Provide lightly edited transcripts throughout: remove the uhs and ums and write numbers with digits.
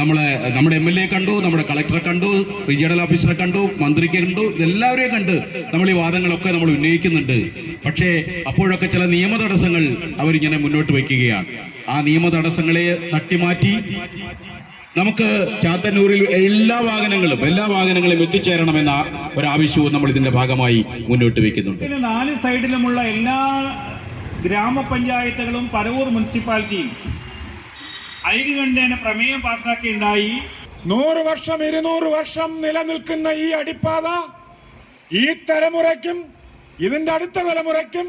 നമ്മുടെ MLA കണ്ടു, നമ്മുടെ കളക്ടറെ കണ്ടു, റീജിയണൽ ഓഫീസറെ കണ്ടു, മന്ത്രിക്ക് കണ്ടു, ഇതെല്ലാവരെയും കണ്ട് നമ്മൾ ഈ വാദങ്ങളൊക്കെ നമ്മൾ ഉന്നയിക്കുന്നുണ്ട്. പക്ഷേ അപ്പോഴൊക്കെ ചില നിയമ തടസ്സങ്ങൾ അവരിങ്ങനെ മുന്നോട്ട് വയ്ക്കുകയാണ്. ആ നിയമ തടസ്സങ്ങളെ തട്ടിമാറ്റി നമുക്ക് ചാത്തന്നൂരിൽ എല്ലാ വാഹനങ്ങളും എത്തിച്ചേരണമെന്ന ഒരാവശ്യവും നമ്മൾ ഇതിന്റെ ഭാഗമായി മുന്നോട്ട് വെക്കുന്നുണ്ട്. 4 സൈഡിലുമുള്ള എല്ലാ ഗ്രാമപഞ്ചായത്തുകളും പരവൂർ മുനിസിപ്പാലിറ്റിയും ഐക്യകണ്ഠേന പ്രമേയം പാസാക്കിയുണ്ടായി. 100 വർഷം 200 വർഷം നിലനിൽക്കുന്ന ഈ അടിപ്പാത ഈ തലമുറയ്ക്കും ഇതിന്റെ അടുത്ത തലമുറയ്ക്കും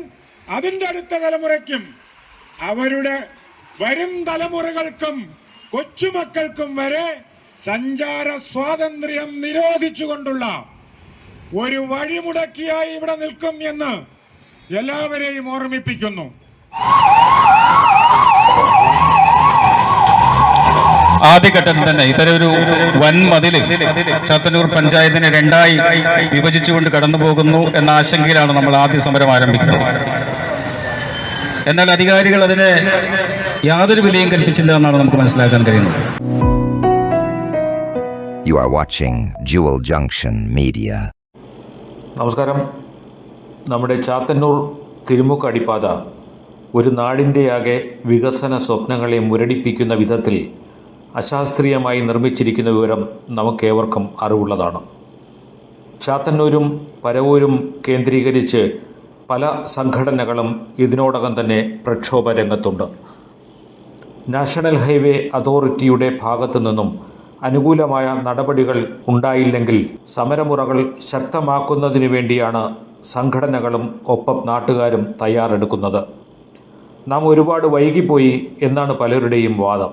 അതിന്റെ അടുത്ത തലമുറയ്ക്കും അവരുടെ വരും തലമുറകൾക്കും കൊച്ചുമക്കൾക്കും വരെ സഞ്ചാര സ്വാതന്ത്ര്യം നിരോധിച്ചുകൊണ്ടുള്ള ഒരു വഴിമുടക്കിയായി ഇവിടെ നിൽക്കും എന്ന് എല്ലാവരെയും ഓർമ്മിപ്പിക്കുന്നു. ആദ്യഘട്ടത്തിൽ തന്നെ ഇത്തരം ഒരു വൻ മതില് ചാത്തന്നൂർ പഞ്ചായത്തിനെ 2ആയി വിഭജിച്ചുകൊണ്ട് കടന്നു പോകുന്നു എന്ന ആശങ്കയിലാണ് നമ്മൾ ആദ്യ സമരം ആരംഭിക്കുന്നത്. എന്നാൽ അധികാരികൾ അതിന് യാതൊരു വിലയും കൽപ്പിച്ചില്ല എന്നാണ് നമുക്ക് മനസ്സിലാക്കാൻ കഴിയുന്നത്. You are watching Jewel Junction Media. നമസ്കാരം. നമ്മുടെ ചാത്തന്നൂർ തിരുമുക്ക് അടിപ്പാത ഒരു നാടിൻ്റെയാകെ വികസന സ്വപ്നങ്ങളെ മുരടിപ്പിക്കുന്ന വിധത്തിൽ അശാസ്ത്രീയമായി നിർമ്മിച്ചിരിക്കുന്ന വിവരം നമുക്കേവർക്കും അറിവുള്ളതാണ്. ചാത്തന്നൂരും പരവൂരും കേന്ദ്രീകരിച്ച് പല സംഘടനകളും ഇതിനോടകം തന്നെ പ്രക്ഷോഭ രംഗത്തുണ്ട്. നാഷണൽ ഹൈവേ അതോറിറ്റിയുടെ ഭാഗത്തു നിന്നും അനുകൂലമായ നടപടികൾ ഉണ്ടായില്ലെങ്കിൽ സമരമുറകൾ ശക്തമാക്കുന്നതിന് വേണ്ടിയാണ് സംഘടനകളും ഒപ്പം നാട്ടുകാരും തയ്യാറെടുക്കുന്നത്. നാം ഒരുപാട് വൈകിപ്പോയി എന്നാണ് പലരുടെയും വാദം.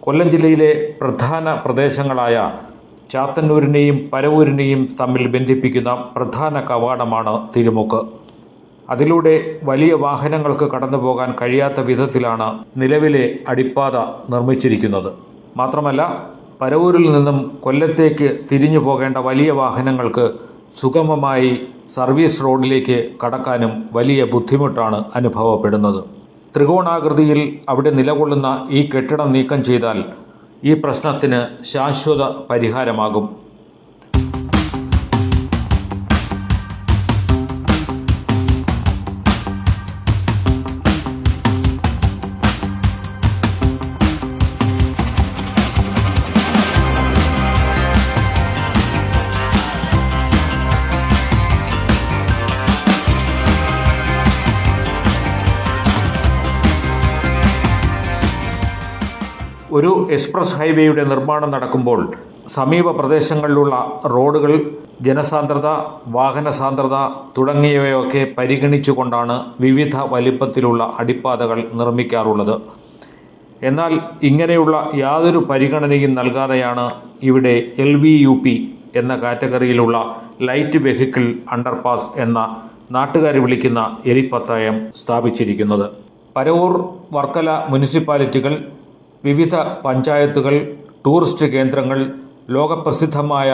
കൊല്ലം ജില്ലയിലെ പ്രധാന പ്രദേശങ്ങളായ ചാത്തന്നൂരിനെയും പരവൂരിനെയും തമ്മിൽ ബന്ധിപ്പിക്കുന്ന പ്രധാന കവാടമാണ് തിരുമുക്ക്. അതിലൂടെ വലിയ വാഹനങ്ങൾക്ക് കടന്നു പോകാൻ കഴിയാത്ത വിധത്തിലാണ് നിലവിലെ അടിപ്പാത നിർമ്മിച്ചിരിക്കുന്നത്. മാത്രമല്ല പരവൂരിൽ നിന്നും കൊല്ലത്തേക്ക് തിരിഞ്ഞു പോകേണ്ട വലിയ വാഹനങ്ങൾക്ക് സുഗമമായി സർവീസ് റോഡിലേക്ക് കടക്കാനും വലിയ ബുദ്ധിമുട്ടാണ് അനുഭവപ്പെടുന്നത്. ത്രികോണാകൃതിയിൽ അവിടെ നിലകൊള്ളുന്ന ഈ കെട്ടിടം നീക്കം ചെയ്താൽ ഈ പ്രശ്നത്തിന് ശാശ്വത പരിഹാരമാകും. ഒരു എക്സ്പ്രസ് ഹൈവേയുടെ നിർമ്മാണം നടക്കുമ്പോൾ സമീപ പ്രദേശങ്ങളിലുള്ള റോഡുകൾ, ജനസാന്ദ്രത, വാഹന സാന്ദ്രത തുടങ്ങിയവയൊക്കെ പരിഗണിച്ചുകൊണ്ടാണ് വിവിധ വലിപ്പത്തിലുള്ള അടിപ്പാതകൾ നിർമ്മിക്കാറുള്ളത്. എന്നാൽ ഇങ്ങനെയുള്ള യാതൊരു പരിഗണനയും നൽകാതെയാണ് ഇവിടെ LVUP എന്ന കാറ്റഗറിയിലുള്ള ലൈറ്റ് വെഹിക്കിൾ അണ്ടർപാസ് എന്ന നാട്ടുകാർ വിളിക്കുന്ന എലിപ്പത്തായം സ്ഥാപിച്ചിരിക്കുന്നത്. പരവൂർ, വർക്കല മുനിസിപ്പാലിറ്റികൾ, വിവിധ പഞ്ചായത്തുകൾ, ടൂറിസ്റ്റ് കേന്ദ്രങ്ങൾ, ലോകപ്രസിദ്ധമായ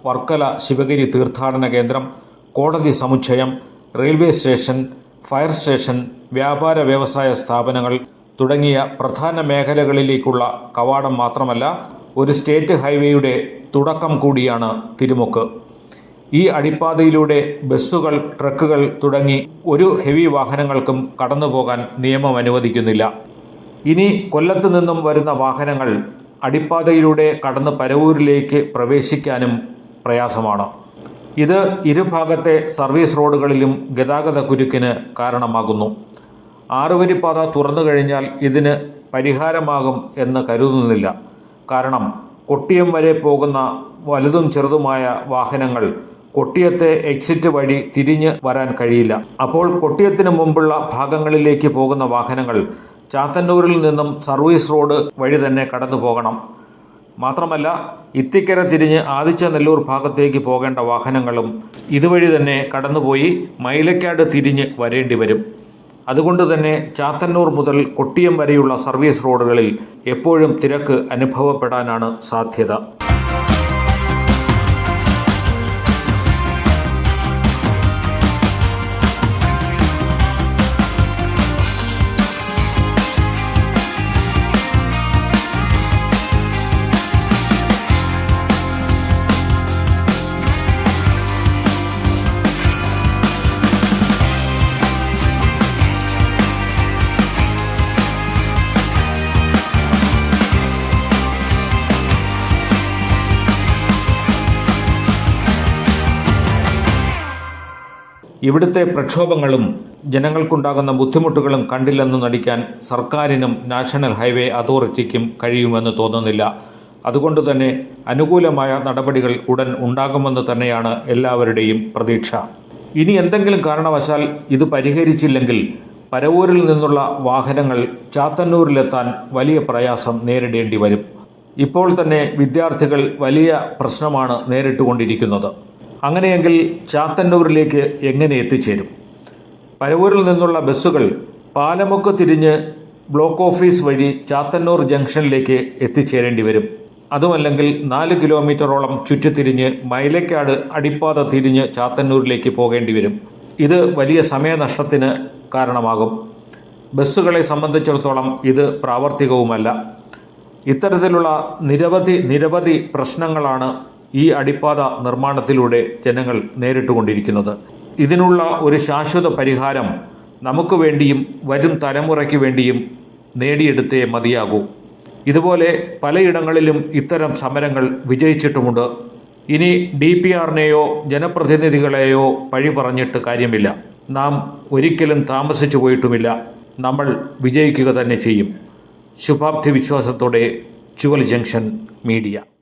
വർക്കല ശിവഗിരി തീർത്ഥാടന കേന്ദ്രം, കോടതി സമുച്ചയം, റെയിൽവേ സ്റ്റേഷൻ, ഫയർ സ്റ്റേഷൻ, വ്യാപാര വ്യവസായ സ്ഥാപനങ്ങൾ തുടങ്ങിയ പ്രധാന മേഖലകളിലേക്കുള്ള കവാടം മാത്രമല്ല, ഒരു സ്റ്റേറ്റ് ഹൈവേയുടെ തുടക്കം കൂടിയാണ് തിരുമുക്ക്. ഈ അടിപ്പാതയിലൂടെ ബസ്സുകൾ, ട്രക്കുകൾ തുടങ്ങി ഒരു ഹെവി വാഹനങ്ങൾക്കും കടന്നുപോകാൻ നിയമം അനുവദിക്കുന്നില്ല. ഇനി കൊല്ലത്തു നിന്നും വരുന്ന വാഹനങ്ങൾ അടിപ്പാതയിലൂടെ കടന്ന് പരവൂരിലേക്ക് പ്രവേശിക്കാനും പ്രയാസമാണ്. ഇത് ഇരുഭാഗത്തെ സർവീസ് റോഡുകളിലും ഗതാഗത കുരുക്കിന് കാരണമാകുന്നു. 6 വരിപ്പാത തുറന്നു കഴിഞ്ഞാൽ ഇതിന് പരിഹാരമാകും എന്ന് കരുതുന്നില്ല. കാരണം കൊട്ടിയം വരെ പോകുന്ന വലുതും ചെറുതുമായ വാഹനങ്ങൾ കൊട്ടിയത്തെ എക്സിറ്റ് വഴി തിരിഞ്ഞ് വരാൻ കഴിയില്ല. അപ്പോൾ കൊട്ടിയത്തിന് മുമ്പുള്ള ഭാഗങ്ങളിലേക്ക് പോകുന്ന വാഹനങ്ങൾ ചാത്തന്നൂരിൽ നിന്നും സർവീസ് റോഡ് വഴി തന്നെ കടന്നു പോകണം. മാത്രമല്ല ഇത്തിക്കര തിരിഞ്ഞ് ആദിച്ചനെല്ലൂർ ഭാഗത്തേക്ക് പോകേണ്ട വാഹനങ്ങളും ഇതുവഴി തന്നെ കടന്നുപോയി മൈലക്കാട് തിരിഞ്ഞ് വരേണ്ടി വരും. അതുകൊണ്ട് തന്നെ ചാത്തന്നൂർ മുതൽ കൊട്ടിയം വരെയുള്ള സർവീസ് റോഡുകളിൽ എപ്പോഴും തിരക്ക് അനുഭവപ്പെടാനാണ് സാധ്യത. ഇവിടുത്തെ പ്രക്ഷോഭങ്ങളും ജനങ്ങൾക്കുണ്ടാകുന്ന ബുദ്ധിമുട്ടുകളും കണ്ടില്ലെന്ന് നടിക്കാൻ സർക്കാരിനും നാഷണൽ ഹൈവേ അതോറിറ്റിക്കും കഴിയുമെന്ന് തോന്നുന്നില്ല. അതുകൊണ്ട് തന്നെ അനുകൂലമായ നടപടികൾ ഉടൻ ഉണ്ടാകുമെന്ന് തന്നെയാണ് എല്ലാവരുടെയും പ്രതീക്ഷ. ഇനി എന്തെങ്കിലും കാരണവശാൽ ഇത് പരിഹരിച്ചില്ലെങ്കിൽ പരവൂരിൽ നിന്നുള്ള വാഹനങ്ങൾ ചാത്തന്നൂരിലെത്താൻ വലിയ പ്രയാസം നേരിടേണ്ടി വരും. ഇപ്പോൾ തന്നെ വിദ്യാർത്ഥികൾ വലിയ പ്രശ്നമാണ് നേരിട്ടുകൊണ്ടിരിക്കുന്നത്. അങ്ങനെയെങ്കിൽ ചാത്തന്നൂരിലേക്ക് എങ്ങനെ എത്തിച്ചേരും? പരവൂരിൽ നിന്നുള്ള ബസ്സുകൾ പാലമുക്ക് തിരിഞ്ഞ് ബ്ലോക്ക് ഓഫീസ് വഴി ചാത്തന്നൂർ ജംഗ്ഷനിലേക്ക് എത്തിച്ചേരേണ്ടി വരും. അതുമല്ലെങ്കിൽ 4 കിലോമീറ്ററോളം ചുറ്റിത്തിരിഞ്ഞ് മൈലക്കാട് അടിപ്പാത തിരിഞ്ഞ് ചാത്തന്നൂരിലേക്ക് പോകേണ്ടി വരും. ഇത് വലിയ സമയനഷ്ടത്തിന് കാരണമാകും. ബസ്സുകളെ സംബന്ധിച്ചിടത്തോളം ഇത് പ്രാവർത്തികവുമല്ല. ഇത്തരത്തിലുള്ള നിരവധി പ്രശ്നങ്ങളാണ് ഈ അടിപ്പാത നിർമ്മാണത്തിലൂടെ ജനങ്ങൾ നേരിട്ടുകൊണ്ടിരിക്കുന്നത്. ഇതിനുള്ള ഒരു ശാശ്വത പരിഹാരം നമുക്ക് വേണ്ടിയും വരും തലമുറയ്ക്ക് വേണ്ടിയും നേടിയെടുത്തേ മതിയാകൂ. ഇതുപോലെ പലയിടങ്ങളിലും ഇത്തരം സമരങ്ങൾ വിജയിച്ചിട്ടുമുണ്ട്. ഇനി DPRനെയോ ജനപ്രതിനിധികളെയോ പഴി പറഞ്ഞിട്ട് കാര്യമില്ല. നാം ഒരിക്കലും താമസിച്ചു പോയിട്ടുമില്ല. നമ്മൾ വിജയിക്കുക തന്നെ ചെയ്യും. ശുഭാപ്തി വിശ്വാസത്തോടെ ജുവൽ ജംഗ്ഷൻ മീഡിയ.